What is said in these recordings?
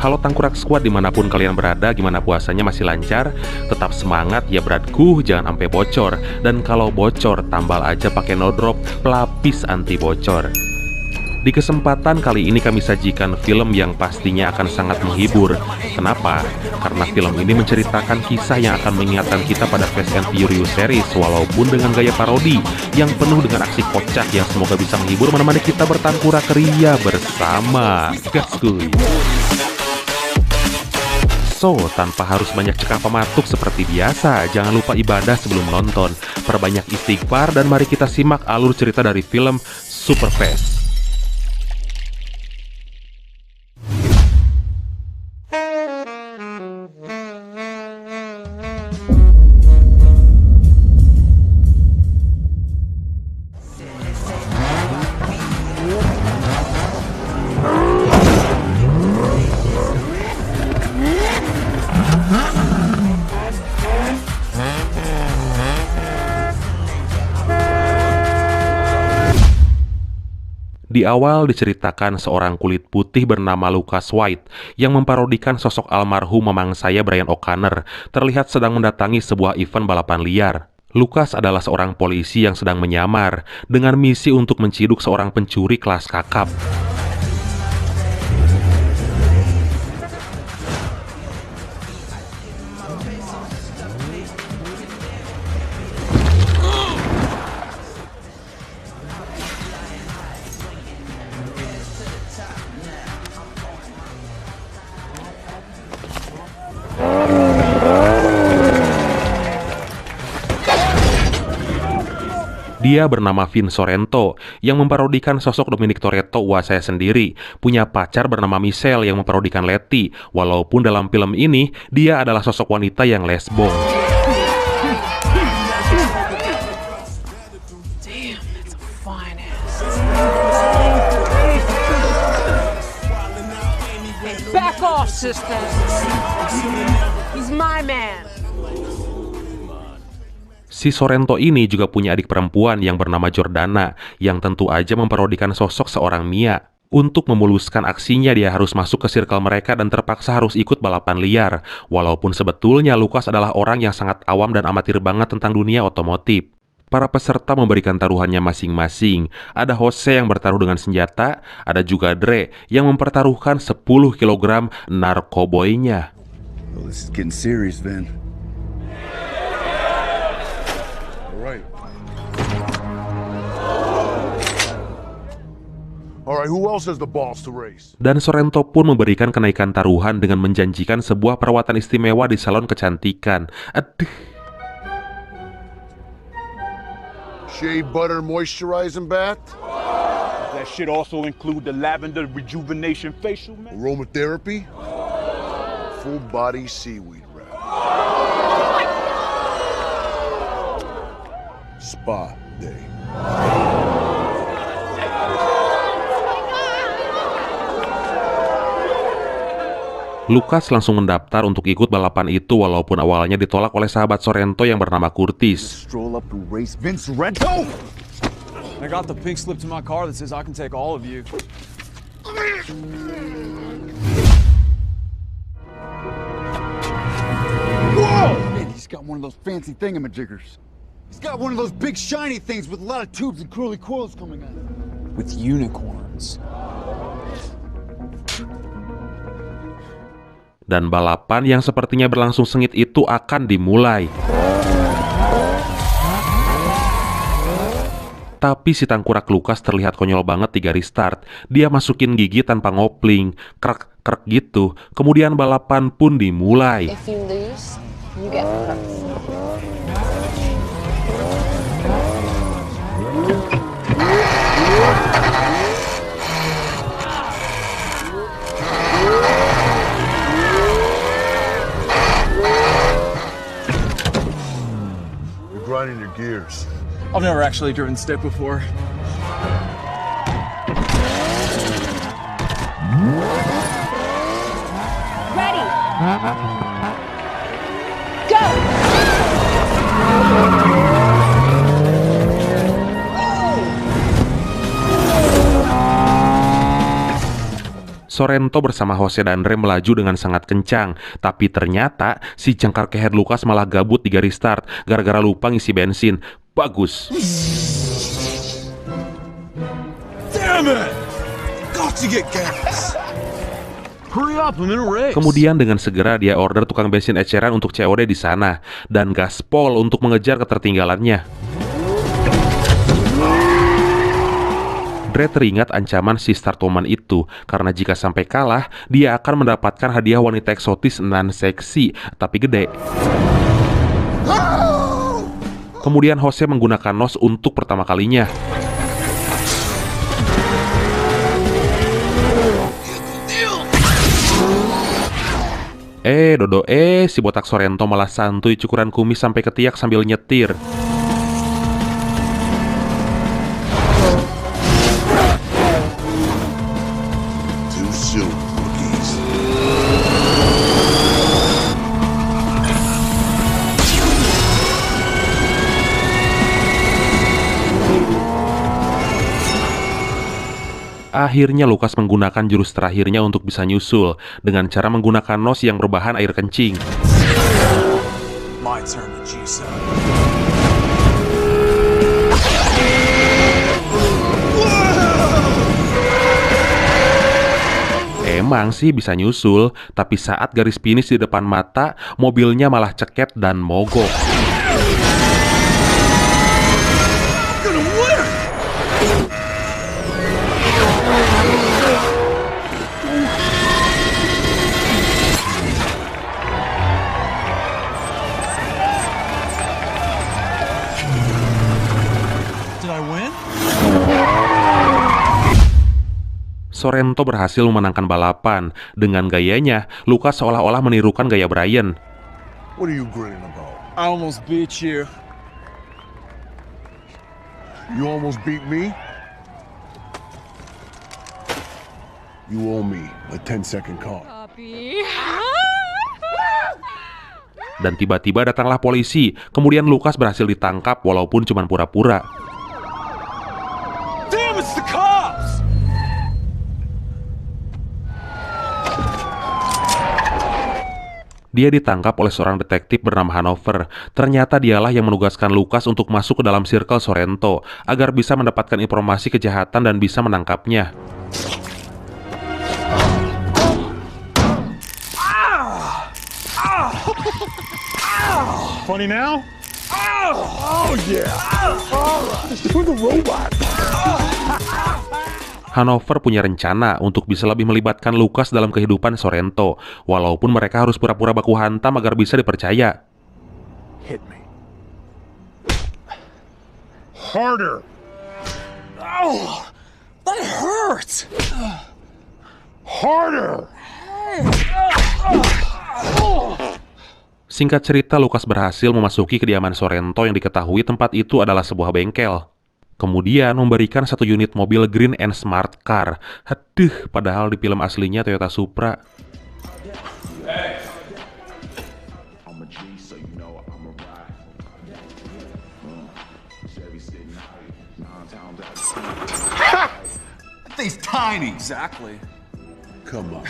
Halo Tangkurak Squad dimanapun kalian berada, gimana puasanya, masih lancar? Tetap semangat ya beratku, jangan sampai bocor. Dan kalau bocor, tambal aja pakai no drop, pelapis anti bocor. Di kesempatan kali ini kami sajikan film yang pastinya akan sangat menghibur. Kenapa? Karena film ini menceritakan kisah yang akan mengingatkan kita pada Fast and Furious series, walaupun dengan gaya parodi yang penuh dengan aksi kocak yang semoga bisa menghibur menemani kita bertangkurak ria bersama. Gaskuy. So, tanpa harus banyak cekak pematuk seperti biasa, jangan lupa ibadah sebelum nonton, perbanyak istighfar, dan mari kita simak alur cerita dari film Super Fast. Di awal diceritakan seorang kulit putih bernama Lucas White yang memparodikan sosok almarhum mamang saya Brian O'Connor terlihat sedang mendatangi sebuah event balapan liar. Lucas adalah seorang polisi yang sedang menyamar dengan misi untuk menciduk seorang pencuri kelas kakap. Dia bernama Vin Sorrento yang memparodikan sosok Dominic Toretto, wah saya sendiri. Punya pacar bernama Michelle yang memparodikan Letty. Walaupun dalam film ini dia adalah sosok wanita yang lesbo. Back off, sister. He's my man. Si Sorrento ini juga punya adik perempuan yang bernama Jordana, yang tentu aja memparodikan sosok seorang Mia. Untuk memuluskan aksinya, dia harus masuk ke circle mereka dan terpaksa harus ikut balapan liar. Walaupun sebetulnya Lucas adalah orang yang sangat awam dan amatir banget tentang dunia otomotif. Para peserta memberikan taruhannya masing-masing. Ada Jose yang bertaruh dengan senjata, ada juga Dre yang mempertaruhkan 10 kg narkoboynya. Well, this is getting serious, Vin. Alright, who else has the balls to race? Dan Sorrento pun memberikan kenaikan taruhan dengan menjanjikan sebuah perawatan istimewa di salon kecantikan. Aduh. Shea butter moisturizing bath? That shit also include the lavender rejuvenation facial, man. Aromatherapy? Full body seaweed wrap. Spa day. Lucas langsung mendaftar untuk ikut balapan itu walaupun awalnya ditolak oleh sahabat Sorrento yang bernama Curtis. Stroll up to race Vince Sorrento? I got the pink slip to my car that says I can take all of you. Whoa! Man, he's got one of those fancy thingamajiggers. He's got one of those big shiny things with a lot of tubes and curly coils coming out of it. With unicorns. Dan balapan yang sepertinya berlangsung sengit itu akan dimulai. Tapi si tangkurak Lucas terlihat konyol banget di garis start. Dia masukin gigi tanpa ngopling, krek-krek gitu. Kemudian balapan pun dimulai. If you lose, you get hurt. You're grinding your gears. I've never actually driven stick before. Ready. Go. Sorrento bersama Jose dan Rem melaju dengan sangat kencang, tapi ternyata si jangkar keher Lucas malah gabut di garis start gara-gara lupa ngisi bensin. Bagus. Damn it! Got to get gas. Hurry up, I'm in a race. Kemudian dengan segera dia order tukang bensin eceran untuk COD di sana dan gaspol untuk mengejar ketertinggalannya. Dre teringat ancaman si Startwoman itu karena jika sampai kalah, dia akan mendapatkan hadiah wanita eksotis nan seksi tapi gede. Kemudian Jose menggunakan NOS untuk pertama kalinya. Dodo, si botak Sorrento malah santuy cukuran kumis sampai ketiak sambil nyetir. Akhirnya Lucas menggunakan jurus terakhirnya untuk bisa nyusul dengan cara menggunakan NOS yang berbahan air kencing. My turn to G7. Emang sih bisa nyusul, tapi saat garis finish di depan mata, mobilnya malah ceket dan mogok. Sorrento berhasil memenangkan balapan. Dengan gayanya, Lucas seolah-olah menirukan gaya Brian. What are you grinning about? I almost beat you. You almost beat me? You owe me a 10-second call. Dan tiba-tiba datanglah polisi. Kemudian Lucas berhasil ditangkap walaupun cuma pura-pura. Damn, it's the cops! Dia ditangkap oleh seorang detektif bernama Hanover. Ternyata dialah yang menugaskan Lucas untuk masuk ke dalam circle Sorrento agar bisa mendapatkan informasi kejahatan dan bisa menangkapnya. Funny now? Oh yeah! You're the robot! Hanover punya rencana untuk bisa lebih melibatkan Lucas dalam kehidupan Sorrento, walaupun mereka harus pura-pura baku hantam agar bisa dipercaya. Hit me. Harder! Oh, that hurts! Harder! Singkat cerita, Lucas berhasil memasuki kediaman Sorrento yang diketahui tempat itu adalah sebuah bengkel. Kemudian memberikan satu unit mobil Green and Smart Car. Aduh, padahal di film aslinya Toyota Supra. That thing's tiny. Exactly. Come on.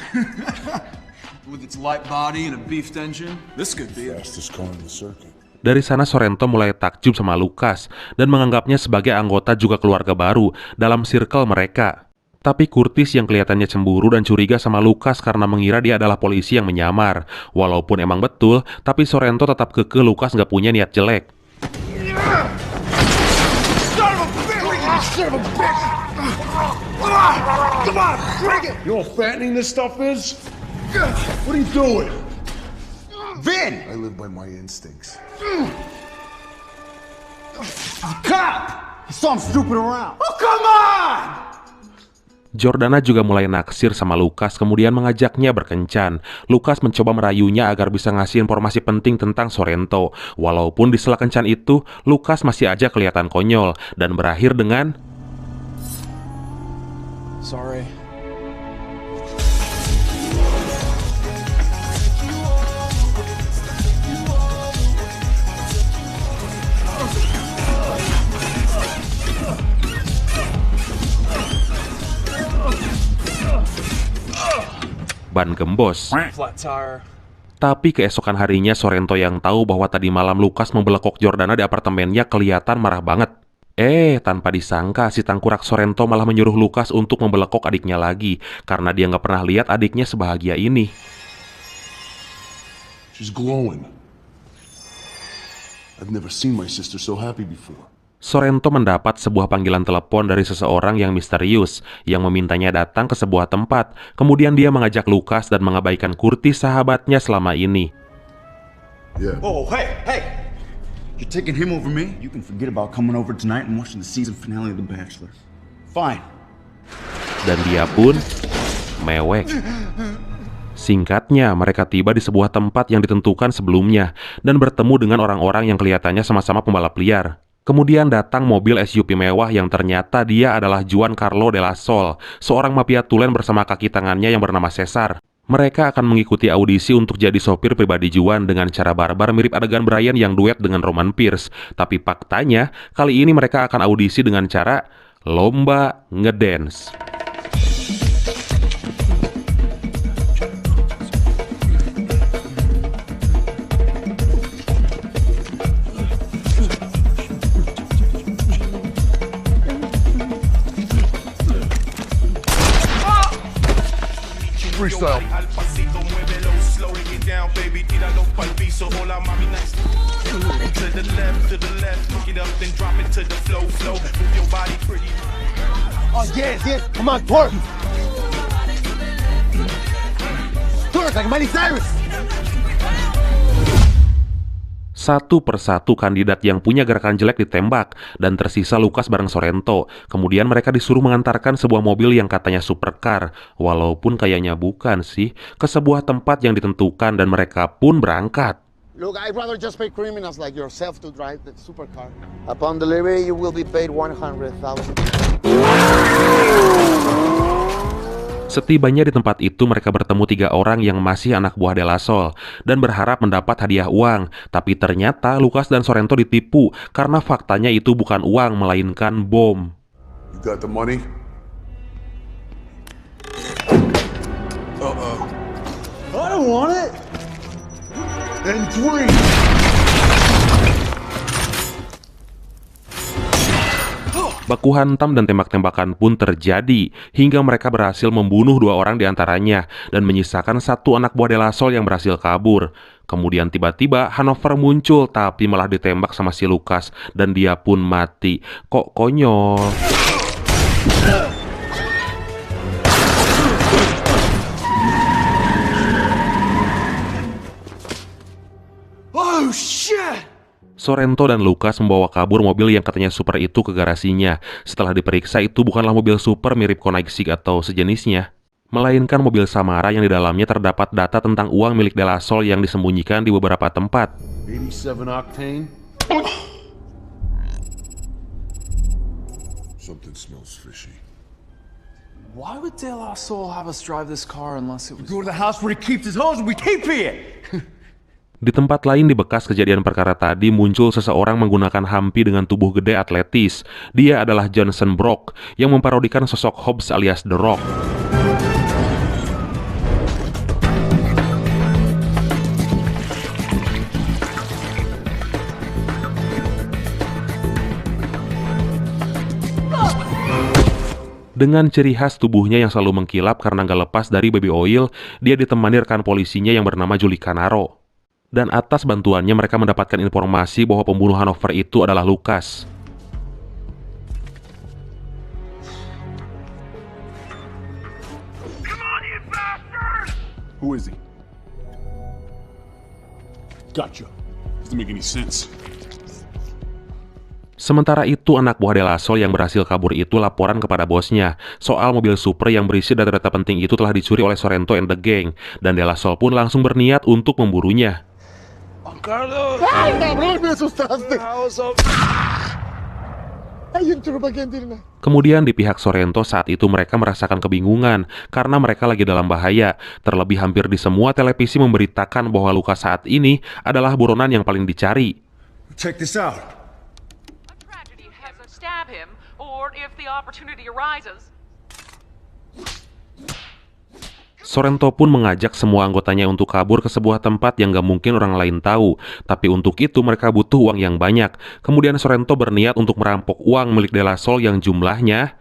With its light body and a beefed engine, this could be it. Fastest car in the circuit. Dari sana Sorrento mulai takjub sama Lucas dan menganggapnya sebagai anggota juga keluarga baru dalam circle mereka. Tapi Curtis yang kelihatannya cemburu dan curiga sama Lucas karena mengira dia adalah polisi yang menyamar. Walaupun emang betul, tapi Sorrento tetap kekeh Lucas nggak punya niat jelek. You know how fattening this stuff is? What are you doing? Vin! I live by my instincts. Cop! I saw him snooping around. Oh, come on! Jordana juga mulai naksir sama Lucas, kemudian mengajaknya berkencan. Lucas mencoba merayunya agar bisa ngasih informasi penting tentang Sorrento. Walaupun di sela kencan itu, Lucas masih aja kelihatan konyol dan berakhir dengan Sorry. ban gembos. Flat tire. Tapi keesokan harinya Sorrento yang tahu bahwa tadi malam Lucas membelekok Jordana di apartemennya kelihatan marah banget. Tanpa disangka si tangkurak Sorrento malah menyuruh Lucas untuk membelekok adiknya lagi karena dia nggak pernah lihat adiknya sebahagia ini. She's glowing. I've never seen my sister so happy before. Sorrento mendapat sebuah panggilan telepon dari seseorang yang misterius yang memintanya datang ke sebuah tempat. Kemudian dia mengajak Lucas dan mengabaikan Curtis sahabatnya selama ini. Yeah. Oh, hey! You're taking him over me? You can forget about coming over tonight and watching the season finale of The Bachelor. Fine. Dan dia pun mewek. Singkatnya, mereka tiba di sebuah tempat yang ditentukan sebelumnya dan bertemu dengan orang-orang yang kelihatannya sama-sama pembalap liar. Kemudian datang mobil SUV mewah yang ternyata dia adalah Juan Carlo de la Sol, seorang mafia tulen bersama kaki tangannya yang bernama Cesar. Mereka akan mengikuti audisi untuk jadi sopir pribadi Juan dengan cara barbar mirip adegan Brian yang duet dengan Roman Pierce. Tapi faktanya, kali ini mereka akan audisi dengan cara lomba ngedance. Freestyle. Oh, yes. Come on, twerk. Twerk like Miley Cyrus. Satu persatu kandidat yang punya gerakan jelek ditembak dan tersisa Lucas bareng Sorrento. Kemudian mereka disuruh mengantarkan sebuah mobil yang katanya supercar, walaupun kayaknya bukan sih, ke sebuah tempat yang ditentukan dan mereka pun berangkat. Look, I'd rather just pay criminals like yourself to drive the supercar. Upon delivery, you will be paid $100,000. Setibanya di tempat itu mereka bertemu 3 orang yang masih anak buah De La Sol dan berharap mendapat hadiah uang. Tapi ternyata Lucas dan Sorrento ditipu karena faktanya itu bukan uang melainkan bom. You got the money? I don't want it! And 3! Baku hantam dan tembak-tembakan pun terjadi hingga mereka berhasil membunuh 2 orang di antaranya dan menyisakan 1 anak buah De La Sol yang berhasil kabur. Kemudian tiba-tiba Hanover muncul tapi malah ditembak sama si Lucas dan dia pun mati. Kok konyol. Oh, shit! Sorrento dan Lucas membawa kabur mobil yang katanya super itu ke garasinya. Setelah diperiksa, itu bukanlah mobil super mirip Koenigsegg atau sejenisnya, melainkan mobil Samara yang di dalamnya terdapat data tentang uang milik De La Sol yang disembunyikan di beberapa tempat. 87 octane? Something smells fishy. Why would De La Sol have us drive this car unless it was... Go to the house where he keeps his hose and we keep it! Di tempat lain di bekas kejadian perkara tadi muncul seseorang menggunakan hampi dengan tubuh gede atletis. Dia adalah Johnson Brock yang memparodikan sosok Hobbs alias The Rock. Dengan ciri khas tubuhnya yang selalu mengkilap karena nggak lepas dari baby oil, dia ditemani rekan polisinya yang bernama Julie Canaro. Dan atas bantuannya mereka mendapatkan informasi bahwa pembunuh Hanover itu adalah Lucas. Who is he? Gotcha. Doesn't make any sense. Sementara itu anak buah De La Sol yang berhasil kabur itu laporan kepada bosnya soal mobil super yang berisi data-data penting itu telah dicuri oleh Sorrento and the gang, dan De La Sol pun langsung berniat untuk memburunya. Carlos! ¡Ay, cabrón, me asustaste! How's up? ¡Ay, entró bagian diri na! Kemudian di pihak Sorrento saat itu mereka merasakan kebingungan karena mereka lagi dalam bahaya. Terlebih hampir di semua televisi memberitakan bahwa Lucas saat ini adalah buronan yang paling dicari. Check this out. A tragedy has to stab him, or if the opportunity arises. Sorrento pun mengajak semua anggotanya untuk kabur ke sebuah tempat yang gak mungkin orang lain tahu. Tapi untuk itu mereka butuh uang yang banyak. Kemudian Sorrento berniat untuk merampok uang milik De La Soul yang jumlahnya...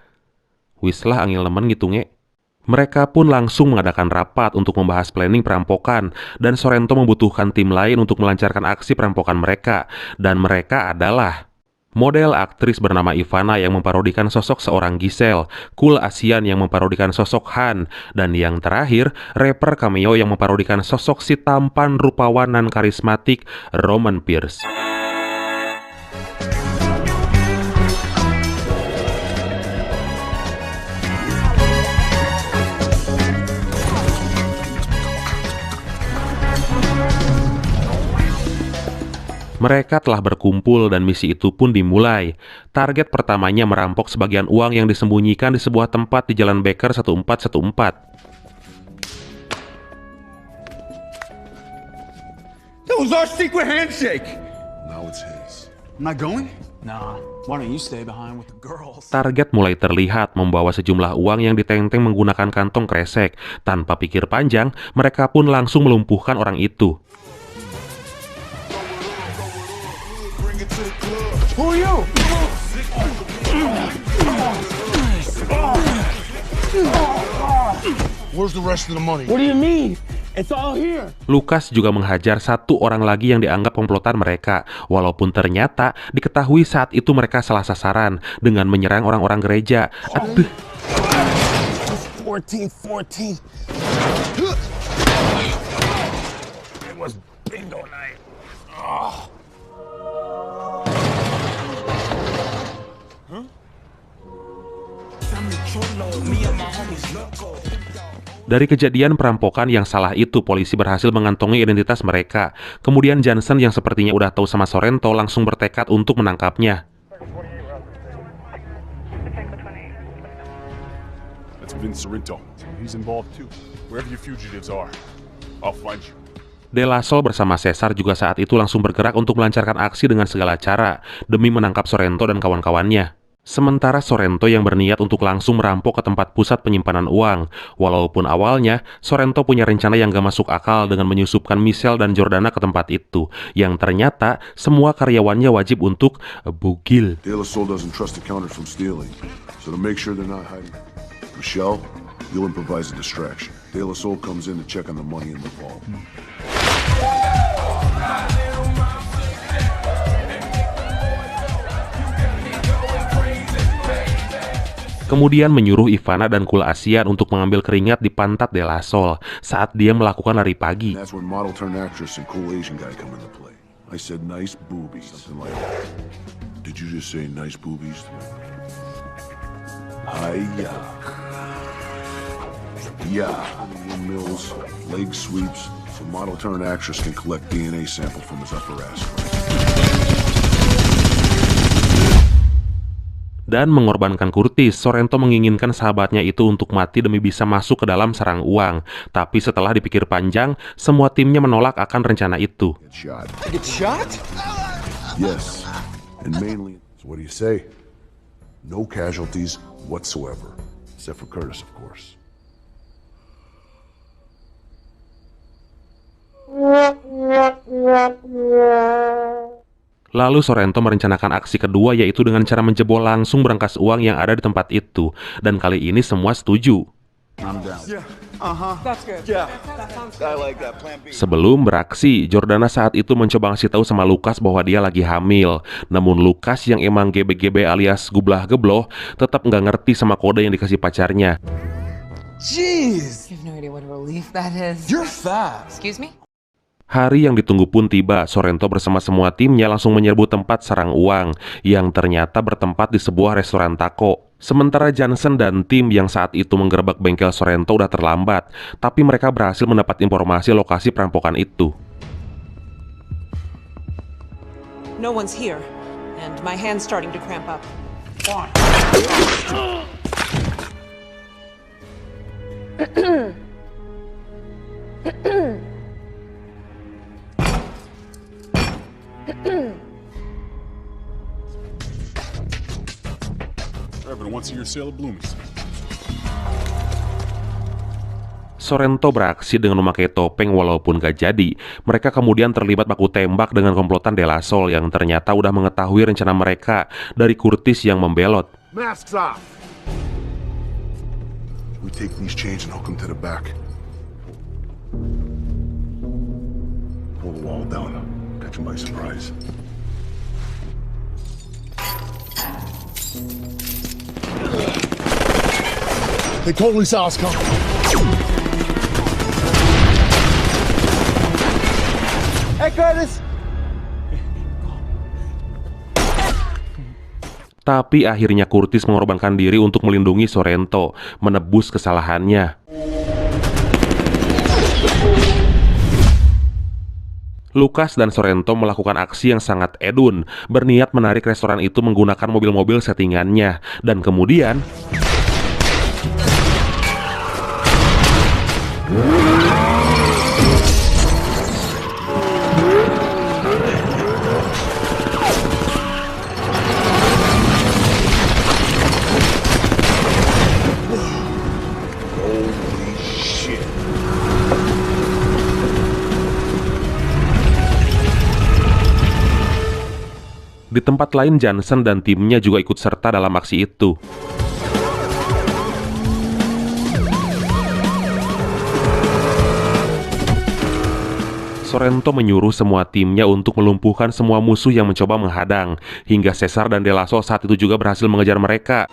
Wislah angil nemen gitu nge. Mereka pun langsung mengadakan rapat untuk membahas planning perampokan. Dan Sorrento membutuhkan tim lain untuk melancarkan aksi perampokan mereka. Dan mereka adalah... model aktris bernama Ivana yang memparodikan sosok seorang Giselle, Cool Asian yang memparodikan sosok Han, dan yang terakhir, rapper cameo yang memparodikan sosok si tampan rupawan dan karismatik Roman Pierce. Mereka telah berkumpul dan misi itu pun dimulai. Target pertamanya merampok sebagian uang yang disembunyikan di sebuah tempat di Jalan Baker 1414. That was our secret handshake! Now it's his. I'm not going? Nah, why don't you stay behind with the girls? Target mulai terlihat membawa sejumlah uang yang ditenteng menggunakan kantong kresek. Tanpa pikir panjang, mereka pun langsung melumpuhkan orang itu. Who are you? Where's the rest of the money? What do you mean? It's all here. Lucas juga menghajar satu orang lagi yang dianggap komplotan mereka, walaupun ternyata diketahui saat itu mereka salah sasaran dengan menyerang orang-orang gereja. Aduh. 14. It was bingo night. Dari kejadian perampokan yang salah itu, polisi berhasil mengantongi identitas mereka. Kemudian Johnson yang sepertinya udah tahu sama Sorrento langsung bertekad untuk menangkapnya. That's Vince Sorrento. He's involved too. Wherever your fugitives are, I'll find you. De La Soul bersama Caesar juga saat itu langsung bergerak untuk melancarkan aksi dengan segala cara demi menangkap Sorrento dan kawan-kawannya. Sementara Sorrento yang berniat untuk langsung merampok ke tempat pusat penyimpanan uang. Walaupun awalnya Sorrento punya rencana yang gak masuk akal dengan menyusupkan Michelle dan Jordana ke tempat itu, yang ternyata semua karyawannya wajib untuk bugil. De La Soul doesn't trust the counters from stealing, so to make sure they're not hiding. Michelle, you'll improvise a distraction. De La Soul comes in to check on the money in the vault. Kemudian menyuruh Ivana dan Cool Asian untuk mengambil keringat di pantat De La Soul saat dia melakukan lari pagi. That's when model turned actress and cool Asian guy come into play. I said nice boobies, something like that. Did you just say nice boobies? Hiya. Yeah. Windmills, leg sweeps, so model turned actress can collect DNA sample from his upper ass. Dan mengorbankan Curtis, Sorrento menginginkan sahabatnya itu untuk mati demi bisa masuk ke dalam sarang uang. Tapi setelah dipikir panjang, semua timnya menolak akan rencana itu. Get shot? Yes, and mainly. So what do you say? No casualties whatsoever, except for Curtis, of course. Lalu Sorrento merencanakan aksi kedua, yaitu dengan cara menjebol langsung berangkas uang yang ada di tempat itu. Dan kali ini semua setuju. Sebelum beraksi, Jordana saat itu mencoba ngasih tahu sama Lucas bahwa dia lagi hamil. Namun Lucas yang emang GB-GB alias gublah gebloh tetap nggak ngerti sama kode yang dikasih pacarnya. Jeez! You have no idea what a relief that is. You're fat. Excuse me? Hari yang ditunggu pun tiba. Sorrento bersama semua timnya langsung menyerbu tempat sarang uang yang ternyata bertempat di sebuah restoran taco. Sementara Johnson dan tim yang saat itu menggerebek bengkel Sorrento udah terlambat, tapi mereka berhasil mendapat informasi lokasi perampokan itu. No one's here, and my hand's starting to cramp up. Everyone wants to hear sale of bloomies. Sorrento beraksi dengan memakai topeng walaupun gak jadi. Mereka kemudian terlibat baku tembak dengan komplotan De La Soul yang ternyata udah mengetahui rencana mereka dari Curtis yang membelot. Masks off! We take these chains and hook them to the back. Pull the wall down. Catch them by surprise. They totally saw us coming. Hey, Curtis! Tapi akhirnya Curtis mengorbankan diri untuk melindungi Sorrento, menebus kesalahannya. Lucas dan Sorrento melakukan aksi yang sangat edun, berniat menarik restoran itu menggunakan mobil-mobil settingannya, dan kemudian di tempat lain, Johnson dan timnya juga ikut serta dalam aksi itu. Sorrento menyuruh semua timnya untuk melumpuhkan semua musuh yang mencoba menghadang, hingga Caesar dan De La Soul saat itu juga berhasil mengejar mereka.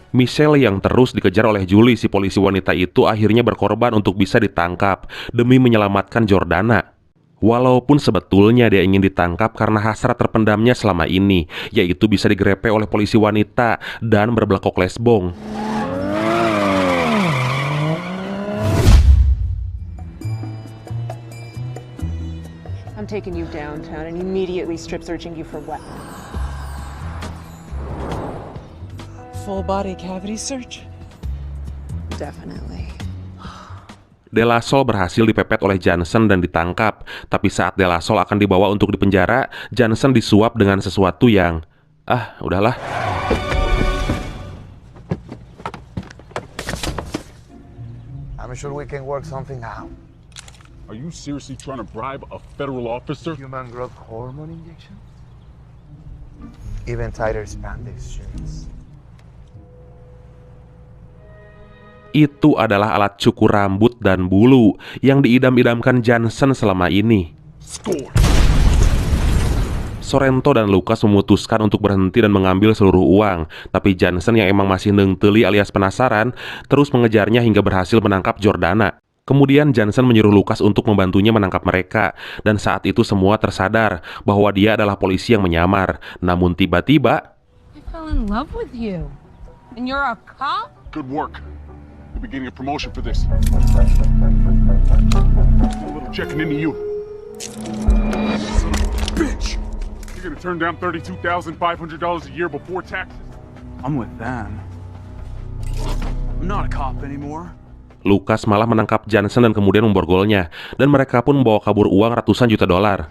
Michelle yang terus dikejar oleh Julie, si polisi wanita itu, akhirnya berkorban untuk bisa ditangkap demi menyelamatkan Jordana. Walaupun sebetulnya dia ingin ditangkap karena hasrat terpendamnya selama ini, yaitu bisa digrepe oleh polisi wanita dan berbelakok lesbong. I'm taking you downtown and immediately strip searching you for weapons. Full body cavity search? Definitely. De La Soul berhasil dipepet oleh Johnson dan ditangkap. Tapi saat De La Soul akan dibawa untuk dipenjara, Johnson disuap dengan sesuatu yang... udahlah. I'm sure we can work something out. Are you seriously trying to bribe a federal officer? Human growth hormone injection? Even tighter spandex shirts. Itu adalah alat cukur rambut dan bulu yang diidam-idamkan Johnson selama ini. Sorrento dan Lucas memutuskan untuk berhenti dan mengambil seluruh uang. Tapi Johnson yang emang masih nengteli alias penasaran, terus mengejarnya hingga berhasil menangkap Jordana. Kemudian Johnson menyuruh Lucas untuk membantunya menangkap mereka. Dan saat itu semua tersadar bahwa dia adalah polisi yang menyamar. Namun tiba-tiba... I fell in love with you. And you're a cop? Good work. We're beginning a promotion for this. A little checking into you. Bitch! You're gonna turn down $32,500 a year before taxes? I'm with them. I'm not a cop anymore. Lucas malah menangkap Johnson dan kemudian memborgolnya, dan mereka pun membawa kabur uang ratusan juta dolar.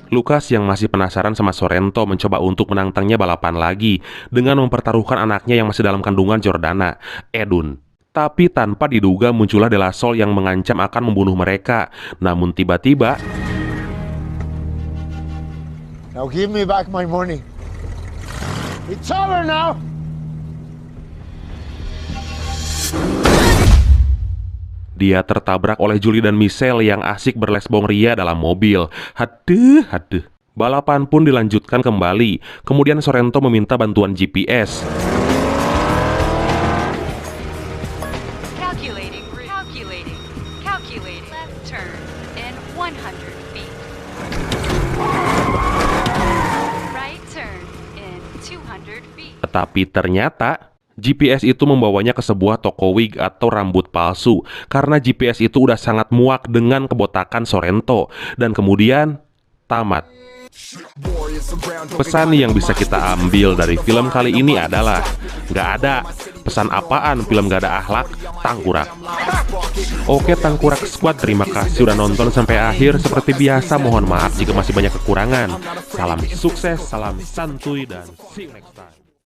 Lucas yang masih penasaran sama Sorrento mencoba untuk menantangnya balapan lagi dengan mempertaruhkan anaknya yang masih dalam kandungan Jordana, Edun. Tapi tanpa diduga muncullah De La Soul yang mengancam akan membunuh mereka. Namun tiba-tiba... Now give me back my money. It's over now. Dia tertabrak oleh Julie dan Michelle yang asik berlesbong ria dalam mobil. Haduh. Balapan pun dilanjutkan kembali. Kemudian Sorrento meminta bantuan GPS. Calculating. Left turn in 100 feet. Right turn in 200 feet. Tetapi ternyata GPS itu membawanya ke sebuah toko wig atau rambut palsu, karena GPS itu udah sangat muak dengan kebotakan Sorrento, dan kemudian tamat. Pesan yang bisa kita ambil dari film kali ini adalah nggak ada pesan apaan film gak ada akhlak, tangkurak. Oke Tangkurak Squad, terima kasih udah nonton sampai akhir. Seperti biasa mohon maaf jika masih banyak kekurangan. Salam sukses, salam santuy, dan see you next time.